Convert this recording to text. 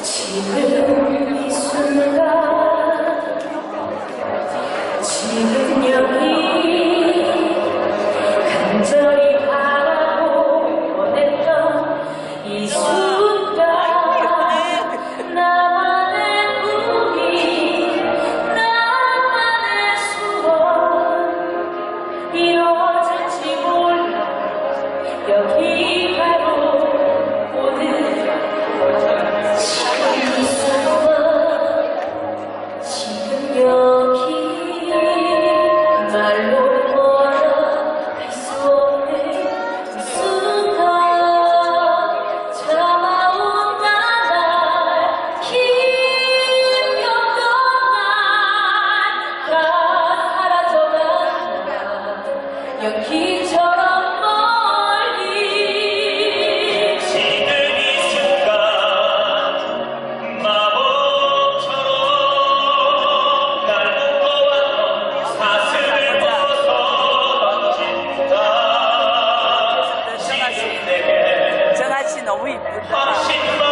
지금 이 순간 지금 여기 간절히 바라고 원했던 이 순간 나만의 꿈이 나만의 소원 이루어질지 몰라 여기 바로 오늘 말로 말할 수 없는 순간 참아온 나날 힘겹던 날 다 사라져간다 연기처럼 멀리 지금 이 순간 마법처럼 날 묶어왔던 사슬을 벗어던진다. 지금 내게 정아씨 너무 이쁘다. 확신만